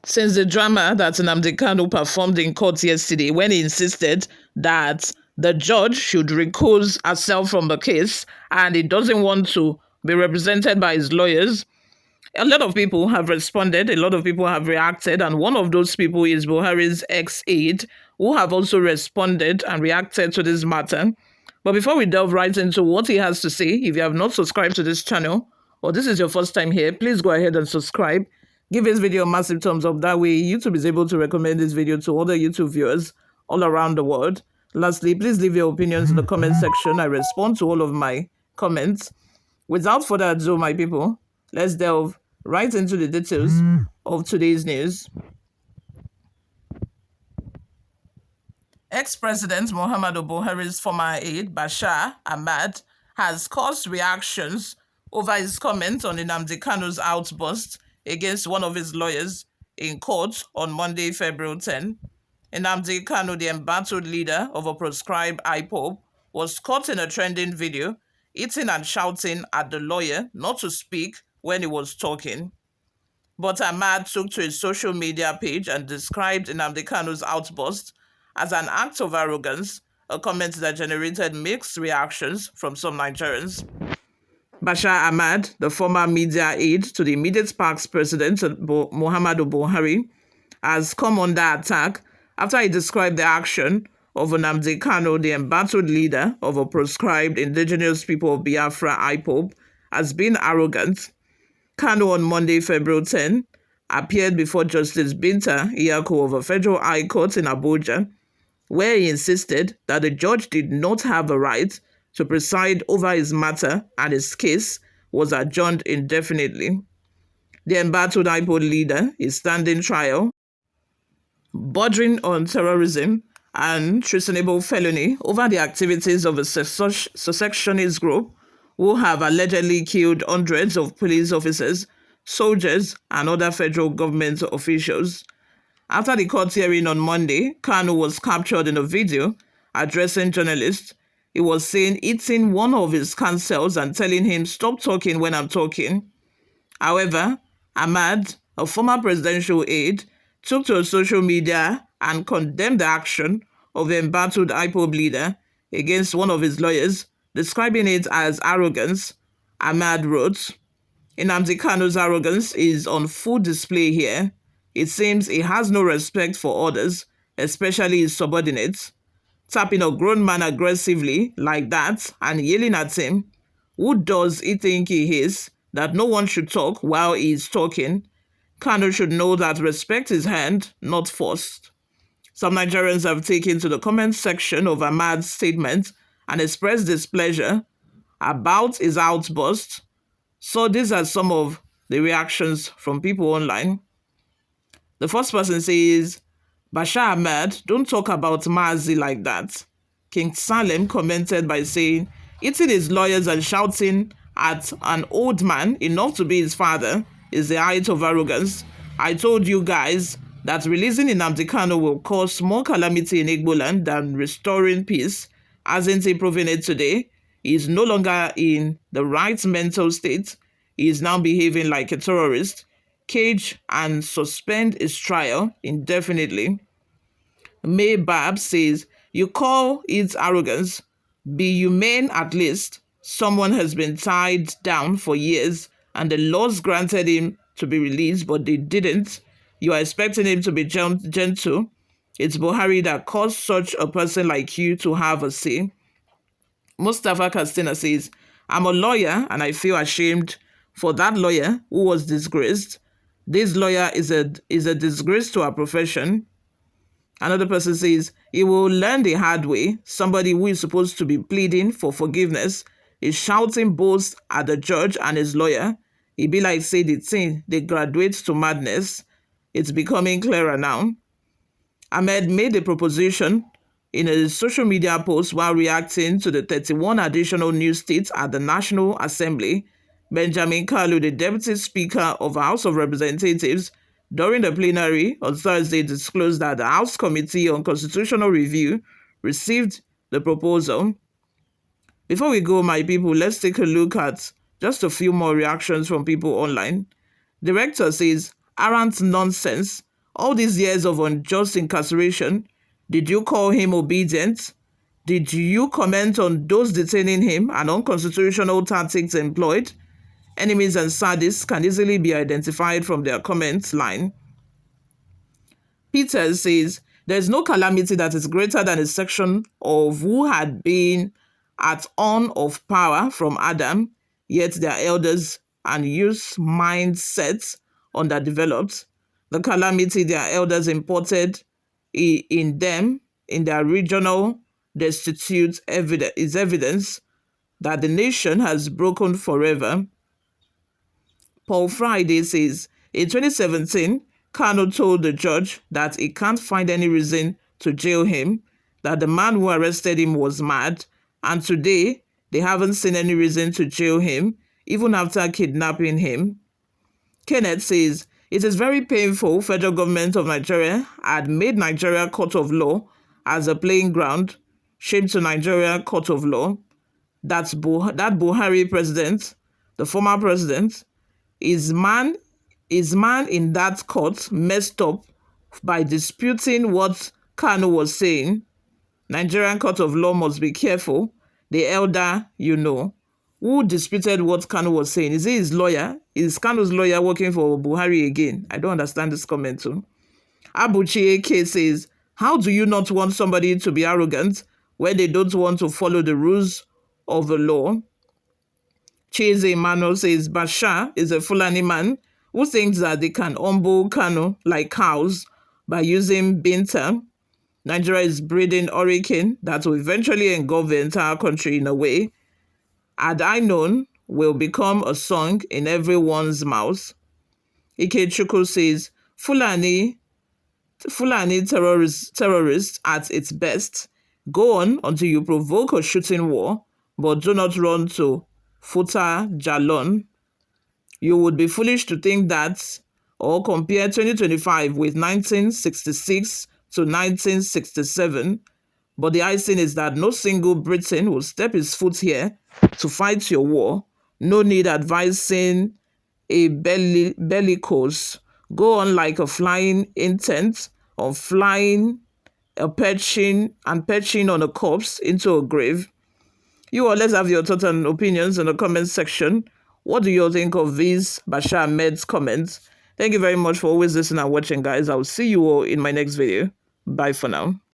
Since the drama that Nnamdi Kanu performed in court yesterday when he insisted that the judge should recuse herself from the case and he doesn't want to be represented by his lawyers, a lot of people have responded, a lot of people have reacted, and one of those people is Buhari's ex-aide, who have also responded and reacted to this matter. But before we delve right into what he has to say, if you have not subscribed to this channel, or this is your first time here, please go ahead and subscribe. Give this video a massive thumbs up. That way, YouTube is able to recommend this video to other YouTube viewers all around the world. Lastly, please leave your opinions in the comment section. I respond to all of my comments. Without further ado, my people, let's delve right into the details of today's news. Ex-President Muhammadu Buhari's former aide, Bashar Ahmad, has caused reactions over his comments on Nnamdi Kanu'S outburst against one of his lawyers in court on Monday, February 10. Nnamdi Kanu, the embattled leader of a proscribed Ipob, was caught in a trending video, eating and shouting at the lawyer not to speak when he was talking. But Ahmad took to his social media page and described Nnamdi Kanu's outburst as an act of arrogance, a comment that generated mixed reactions from some Nigerians. Bashar Ahmad, the former media aide to the immediate past president, Muhammadu Buhari, has come under attack after he described the action of Nnamdi Kanu, the embattled leader of a proscribed indigenous people of Biafra Ipob, as being arrogant. Kanu on Monday, February 10, appeared before Justice Binta Iyako of a federal high court in Abuja, where he insisted that the judge did not have a right to preside over his matter and his case was adjourned indefinitely. The embattled Ipob leader is standing trial, bordering on terrorism and treasonable felony over the activities of a secessionist group who have allegedly killed hundreds of police officers, soldiers, and other federal government officials. After the court hearing on Monday, Kanu was captured in a video addressing journalists. He was seen eating one of his counsels and telling him, "Stop talking when I'm talking." However, Ahmad, a former presidential aide, took to social media and condemned the action of the embattled Ipob leader against one of his lawyers, describing it as arrogance. Ahmad wrote, "Nnamdi Kanu's arrogance is on full display here. It seems he has no respect for others, especially his subordinates. Tapping a grown man aggressively like that and yelling at him. Who does he think he is, that no one should talk while he is talking? Kanu should know that respect is earned, not forced." Some Nigerians have taken to the comment section of Ahmad's statement and expressed displeasure about his outburst. So these are some of the reactions from people online. The first person says, "Bashar Ahmad, don't talk about Mazi like that." King Salem commented by saying, "Eating his lawyers and shouting at an old man enough to be his father is the height of arrogance. I told you guys that releasing Nnamdi Kanu will cause more calamity in Igbo land than restoring peace. Hasn't he proven it today? He is no longer in the right mental state. He is now behaving like a terrorist. Cage and suspend his trial indefinitely." May Bab says, "You call it arrogance? Be humane at least. Someone has been tied down for years and the laws granted him to be released, but they didn't. You are expecting him to be gentle. It's Buhari that caused such a person like you to have a say." Mustafa Castina says, "I'm a lawyer and I feel ashamed for that lawyer who was disgraced. This lawyer is a disgrace to our profession." Another person says, "He will learn the hard way. Somebody who is supposed to be pleading for forgiveness is shouting both at the judge and his lawyer. It be like say the thing, they graduate to madness. It's becoming clearer now." Ahmed made the proposition in a social media post while reacting to the 31 additional new states at the National Assembly. Benjamin Kalu, the Deputy Speaker of the House of Representatives, during the plenary on Thursday disclosed that the House Committee on Constitutional Review received the proposal. Before we go, my people, let's take a look at just a few more reactions from people online. Director says, "Arrant nonsense. All these years of unjust incarceration, did you call him obedient? Did you comment on those detaining him and unconstitutional tactics employed? Enemies and sadists can easily be identified from their comment line. Peter says, "There is no calamity that is greater than a section of who had been at on of power from Adam, yet their elders and youth mindsets underdeveloped. The calamity their elders imported in them, in their regional destitute is evidence that the nation has broken forever." Paul Friday says, in 2017, Kanu told the judge that he can't find any reason to jail him, that the man who arrested him was mad, and today they haven't seen any reason to jail him, even after kidnapping him. Kenneth says, it is very painful federal government of Nigeria had made Nigeria court of law as a playing ground. Shame to Nigeria court of law. That Buhari president, the former president, his man in that court messed up by disputing what Kanu was saying. Nigerian court of law must be careful. The elder, who disputed what Kanu was saying. Is he his lawyer? Is Kanu's lawyer working for Buhari again? I don't understand this comment too. Abuchi AK says, how do you not want somebody to be arrogant when they don't want to follow the rules of the law? Cheze Emmanuel says, Bashar is a Fulani man who thinks that they can humble Kanu like cows by using Binta. Nigeria is breeding hurricane that will eventually engulf the entire country in a way. Had I known will become a song in everyone's mouth. Ikechukwu says, Fulani terrorists at its best. Go on until you provoke a shooting war, but do not run to Futa Jalon. You would be foolish to think that or compare 2025 with 1966 to 1967. But the icing is that no single Briton will step his foot here to fight your war. No need advising a bellicose. Go on like a flying intent on flying, perching on a corpse into a grave. You all, let's have your thoughts and opinions in the comment section. What do you all think of these Bashar Ahmed's comments? Thank you very much for always listening and watching, guys. I will see you all in my next video. Bye for now.